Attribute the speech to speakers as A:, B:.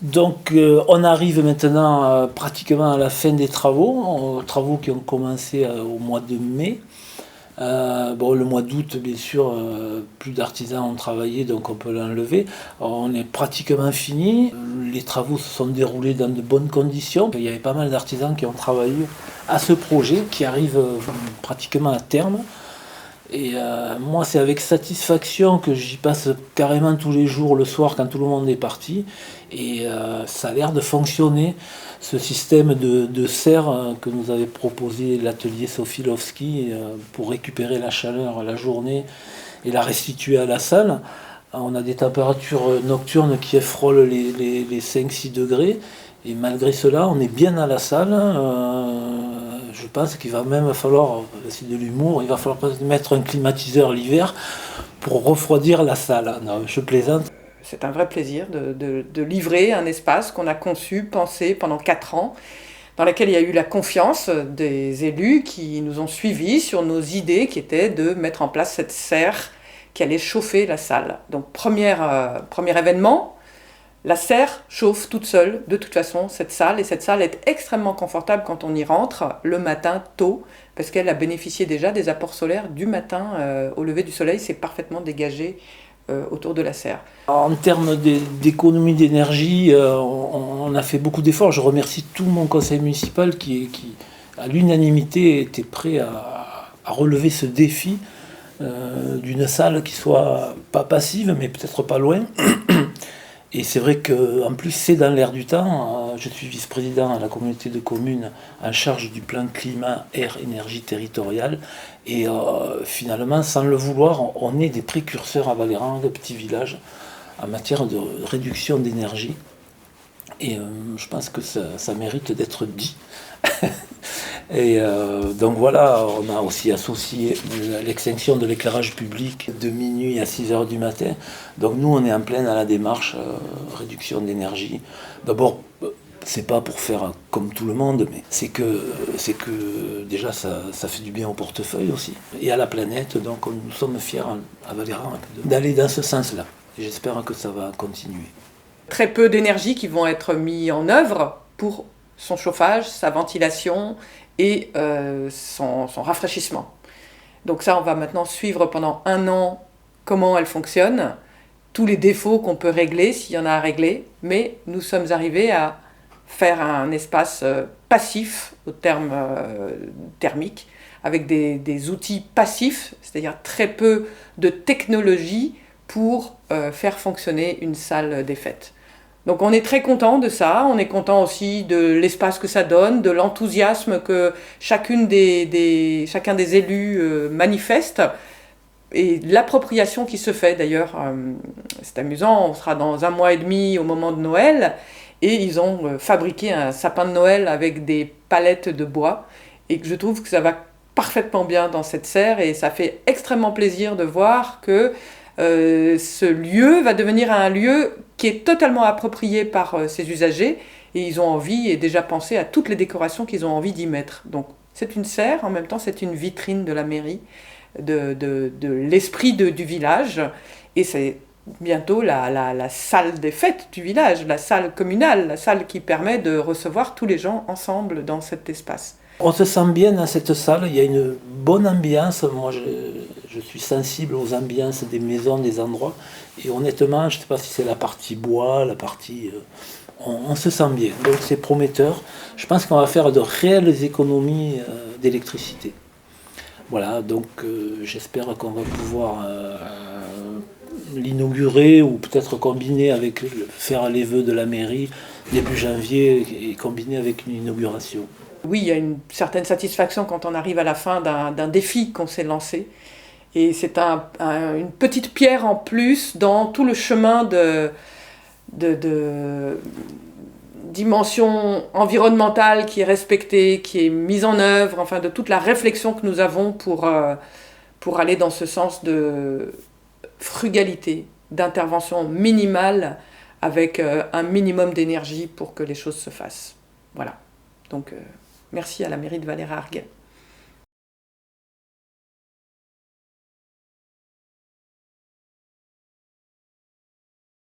A: Donc on arrive maintenant pratiquement à la fin des travaux, travaux qui ont commencé au mois de mai. Le mois d'août, bien sûr, plus d'artisans ont travaillé, donc on peut l'enlever. On est pratiquement fini. Les travaux se sont déroulés dans de bonnes conditions. Il y avait pas mal d'artisans qui ont travaillé à ce projet qui arrive pratiquement à terme. Et moi, c'est avec satisfaction que j'y passe carrément tous les jours, le soir, quand tout le monde est parti. Et ça a l'air de fonctionner, ce système de serre que nous avait proposé l'atelier Sofilovski pour récupérer la chaleur la journée et la restituer à la salle. On a des températures nocturnes qui frôlent les 5-6 degrés. Et malgré cela, on est bien à la salle. Je pense qu'il va même falloir, c'est de l'humour, il va falloir mettre un climatiseur l'hiver pour refroidir la salle. Non, je plaisante.
B: C'est un vrai plaisir de livrer un espace qu'on a conçu, pensé pendant 4 ans, dans lequel il y a eu la confiance des élus qui nous ont suivis sur nos idées qui étaient de mettre en place cette serre qui allait chauffer la salle. Donc premier événement, la serre chauffe toute seule, de toute façon, cette salle. Et cette salle est extrêmement confortable quand on y rentre le matin tôt, parce qu'elle a bénéficié déjà des apports solaires du matin au lever du soleil. C'est parfaitement dégagé autour de la serre.
A: En termes d'économie d'énergie, on a fait beaucoup d'efforts. Je remercie tout mon conseil municipal qui à l'unanimité, était prêt à relever ce défi d'une salle qui soit pas passive, mais peut-être pas loin. Et c'est vrai qu'en plus, c'est dans l'air du temps. Je suis vice-président à la communauté de communes en charge du plan climat, air, énergie territoriale. Et finalement, sans le vouloir, on est des précurseurs à Valéran, le petit village, en matière de réduction d'énergie. Et je pense que ça mérite d'être dit. Et donc voilà, on a aussi associé l'extinction de l'éclairage public de minuit à 6 heures du matin. Donc nous, on est en pleine à la démarche réduction d'énergie. D'abord, c'est pas pour faire comme tout le monde, mais c'est que déjà ça fait du bien au portefeuille aussi et à la planète. Donc nous sommes fiers à Valéran d'aller dans ce sens-là. Et j'espère que ça va continuer.
B: Très peu d'énergie qui vont être mis en œuvre pour son chauffage, sa ventilation et son rafraîchissement. Donc ça, on va maintenant suivre pendant 1 an comment elle fonctionne, tous les défauts qu'on peut régler, s'il y en a à régler, mais nous sommes arrivés à faire un espace passif au terme thermique, avec des outils passifs, c'est-à-dire très peu de technologie pour faire fonctionner une salle des fêtes. Donc on est très content de ça, on est content aussi de l'espace que ça donne, de l'enthousiasme que chacun des élus manifeste, et l'appropriation qui se fait d'ailleurs. C'est amusant, on sera dans 1 mois et demi au moment de Noël, et ils ont fabriqué un sapin de Noël avec des palettes de bois, et je trouve que ça va parfaitement bien dans cette serre, et ça fait extrêmement plaisir de voir que ce lieu va devenir un lieu qui est totalement approprié par ses usagers, et ils ont envie et déjà pensé à toutes les décorations qu'ils ont envie d'y mettre. Donc c'est une serre, en même temps c'est une vitrine de la mairie, de l'esprit du village, et c'est bientôt la salle des fêtes du village, la salle communale, la salle qui permet de recevoir tous les gens ensemble dans cet espace.
A: On se sent bien dans cette salle, il y a une bonne ambiance. Moi, je suis sensible aux ambiances des maisons, des endroits. Et honnêtement, je ne sais pas si c'est la partie bois, la partie... on se sent bien, donc c'est prometteur. Je pense qu'on va faire de réelles économies d'électricité. Voilà, donc j'espère qu'on va pouvoir l'inaugurer ou peut-être combiner avec, faire les vœux de la mairie début janvier et combiner avec une inauguration.
B: Oui, il y a une certaine satisfaction quand on arrive à la fin d'un défi qu'on s'est lancé. Et c'est une petite pierre en plus dans tout le chemin de dimension environnementale qui est respectée, qui est mise en œuvre, enfin de toute la réflexion que nous avons pour aller dans ce sens de frugalité, d'intervention minimale avec un minimum d'énergie pour que les choses se fassent. Voilà. Donc, merci à la mairie de Valérargues.